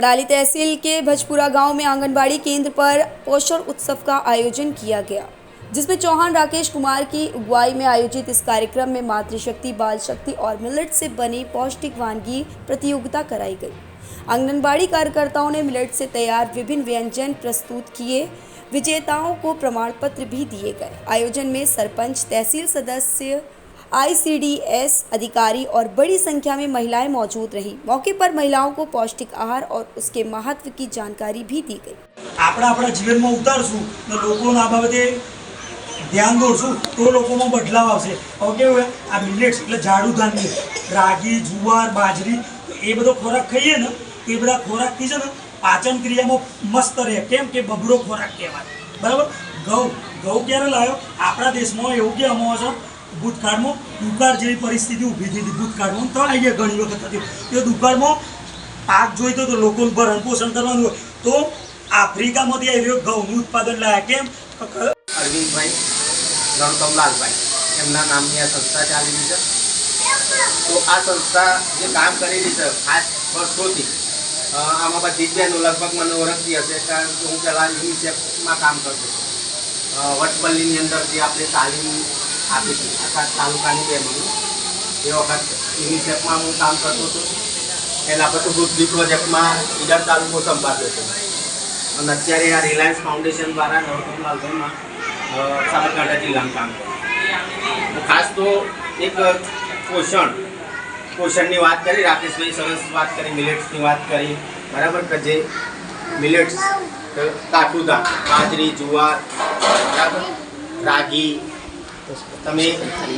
वडाली तहसील के भजपुरा गांव में आंगनबाड़ी केंद्र पर पोषण उत्सव का आयोजन किया गया, जिसमें चौहान राकेश कुमार की अगुवाई में आयोजित इस कार्यक्रम में मातृशक्ति, बाल शक्ति और मिलेट से बनी पौष्टिक वानगी प्रतियोगिता कराई गई। आंगनबाड़ी कार्यकर्ताओं ने मिलेट से तैयार विभिन्न व्यंजन प्रस्तुत किए। विजेताओं को प्रमाण पत्र भी दिए गए। आयोजन में सरपंच, तहसील सदस्य, ICDS अधिकारी और बड़ी संख्या में महिलाएं मौजूद रहीं। मौके पर महिलाओं को पौष्टिक आहार और उसके महत्व की जानकारी भी दी गई। આપણા જીવનમાં ઉતારશું તો લોકોના બાબતે ધ્યાન દોરશું તો લોકોમાં બદલાવ આવશે। હવે કેવું આ મિલેટ્સ એટલે જાડું ધાન્ય, રાગી, જુવાર, બાજરી, એ બધો ખોરાક ખાઈએ ને એ બધા ખોરાકથી છે ને પાચન ક્રિયામાં મસ્ત રહે। કેમ કે બબડો ખોરાક કહેવાય, બરાબર। ઘઉં ક્યારે લાવ્યો? આપણા દેશમાં એવું કહેવામાં આવે છે ભૂતકાળમાં દુકાળ જેવી પરિસ્થિતિ ઊભી થઈ હતી। ભૂતકાળમાં તો અહીંયા ઘણી વખત હતી એ દુકાળમાં પાક જોઈતો તો લોકો ભરણ પોષણ કરવાનું હોય તો આફ્રિકામાંથી આવ્યો ઘઉંનું ઉત્પાદન લાવ્યા। કેમ? અરવિંદભાઈ ગણકમલાલભાઈ એમના નામની આ સંસ્થા ચાલી રહી છે। તો આ સંસ્થા જે કામ કરી રહી છે ખાસ વર્ષોથી, આમાં બધી જ બહેનો લગભગ મને ઓળખતી હશે, કારણ કે હું પહેલાં યુનિસેફમાં કામ કરતો હતો। વટપલ્લીની અંદર જે આપણે તાલીમ આપી હતી આખા તાલુકાની બહેનોની, એ વખત યુનિસેફમાં હું કામ કરતો હતો। પહેલાં પછી વૃદ્ધિ પ્રોજેક્ટમાં ઈડર તાલુકો સંભાળ્યો હતો અને અત્યારે આ રિલાયન્સ ફાઉન્ડેશન દ્વારા ગણકમલાલભાઈમાં સાબરકાંઠા જિલ્લામાં કામ કરું। ખાસ તો એક પોષણની વાત કરી, રાકેશભાઈ સરસ વાત કરી, મિલેટ્સની વાત કરી, બરાબર। કે જે મિલેટ્સ કાઠું ધાન, બાજરી, જુવાર, બરાબર, રાગી। તમે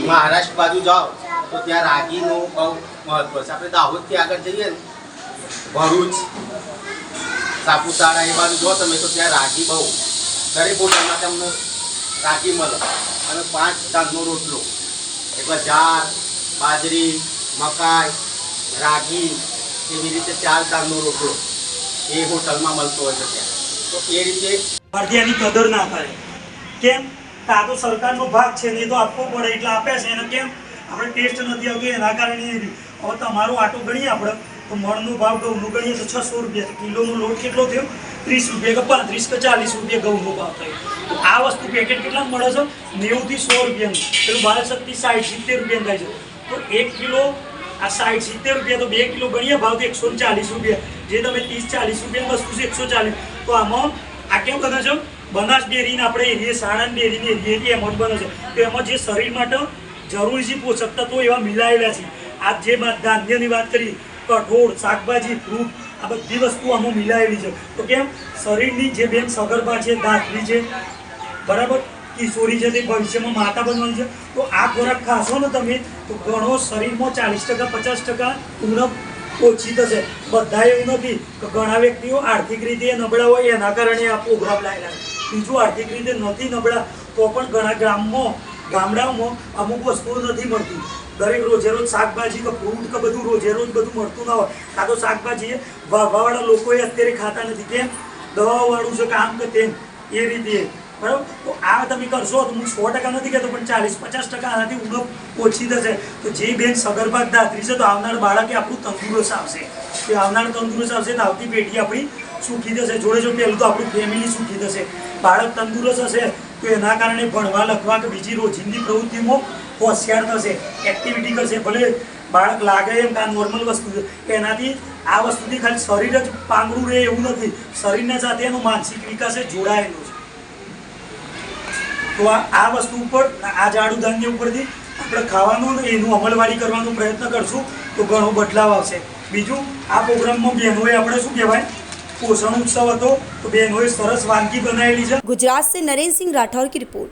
મહારાષ્ટ્ર બાજુ જાઓ તો ત્યાં રાગીનું બહુ મહત્વ છે। આપણે દાહોદથી આગળ જઈએ ને, ભરૂચ, સાપુતારા એ બાજુ જો તમે તો ત્યાં રાગી બહુ દરેક હોટલમાં તમને રાગી મળે અને 5 ધાનનો રોટલો એટલે જાર, બાજરી, મકાઈ, રાગી એવી રીતે 4 ધાનનો રોટલો એ હોટલમાં મળતો હોય છે ત્યાં। તો એ રીતે ભારતીયની કદર ના કરે। કેમ? આ તો સરકારનો ભાગ છે, નહીં તો આપવો પડે એટલે આપે છે। એને કેમ આપણે ટેસ્ટ નથી આવતો એના કારણે। હવે તમારો આટો ગણીએ આપણે તો મણનો ભાવ ઘઉંનો ગણીએ તો 600 રૂપિયા, કિલોનો લોટ કેટલો થયો? 30 રૂપિયા કે 35 કે 40 રૂપિયા ઘઉંનો ભાવ થયો। તો આ વસ્તુ પેકેટ કેટલા મળે છે? 90 થી 100 રૂપિયાનું। પેલું બાલ શક્તિ 60-70 રૂપિયાનું થાય છે। તો 1 કિલો આ 60-70 રૂપિયા, તો 2 કિલો ગણીએ ભાવ તો 140 રૂપિયા। જે તમે 30-40 રૂપિયાની વસ્તુ છે 140, તો આમાં આ કેમ બને છે? બનાસ ડેરીને આપણે એરિયે, સાણંદ ડેરીની એરિયે એમાં બને છે। તો એમાં જે શરીર માટે જરૂરી છે પોષક તત્વો એવા મિલાયેલા છે। આ જે ધાન્યની વાત કરી, કઠોળ, શાકભાજી, ફ્રૂટ, આ બધી વસ્તુ આમાં મિલાયેલી છે। તો કેમ? શરીરની જે બેન સગર્ભા છે, દાંતરી છે, બરાબર, કિશોરી છે, તે ભવિષ્યમાં માતા બનવાની છે। તો આ ખોરાક ખાશો ને તમે તો ઘણો શરીરમાં 40% 50% ઉણપ ઓછી થશે। બધા એવું નથી કે ઘણા વ્યક્તિઓ આર્થિક રીતે નબળા હોય એના કારણે આ પ્રોગ્રામ લાયેલા છે। બીજું આર્થિક રીતે નથી નબળા તો પણ ઘણા ગામડાઓમાં અમુક વસ્તુઓ નથી મળતી। દરેક રોજે રોજ શાકભાજી કે ફ્રૂટ કે બધું રોજે રોજ બધું મળતું ના હોય। કાં તો શાકભાજી વાળા લોકોએ અત્યારે ખાતા નથી। કેમ? દવાઓવાળું છે કામ કે તેમ એ રીતે, બરાબર। તો આ તમે કરશો તો હું 100% નથી કહેતો, પણ 40-50% આનાથી ઉણપ ઓછી થશે। તો જે બેન સગર્ભા દાત્રી છે તો આવનાર બાળકે આપણું તંદુરસ્ત આવશે। એ આવનાર તંદુરસ્ત આવશે તો આવતી પેઢી આપણી સુખી થશે। જોડે પહેલું તો આપણું ફેમિલી સુખી થશે। બાળક તંદુરસ્ત હશે તો એના કારણે ભણવા, લખવા કે બીજી રોજિંદી પ્રવૃત્તિમાં હોશિયાર થશે, એક્ટિવિટી કરશે। ભલે બાળક લાગે એમ કે આ નોર્મલ વસ્તુ છે, એનાથી આ વસ્તુથી ખાલી શરીર જ પાંગળું રહે એવું નથી, શરીરના સાથે એનો માનસિક વિકાસ જોડાયેલો છે। તો આ વસ્તુ ઉપર, આ જાડું ધાન્ય ઉપરથી આપણે ખાવાનું ને એનું અમલવારી કરવાનો પ્રયત્ન કરશું તો ઘણો બદલાવ આવશે। બીજું આ પ્રોગ્રામમાં બહેનોએ આપણે શું કહેવાય પોષણ उत्सव હતો તો બહેનોએ સરસ વાનગી બનાવેલી છે। गुजरात से नरेंद्र सिंह राठौर की रिपोर्ट।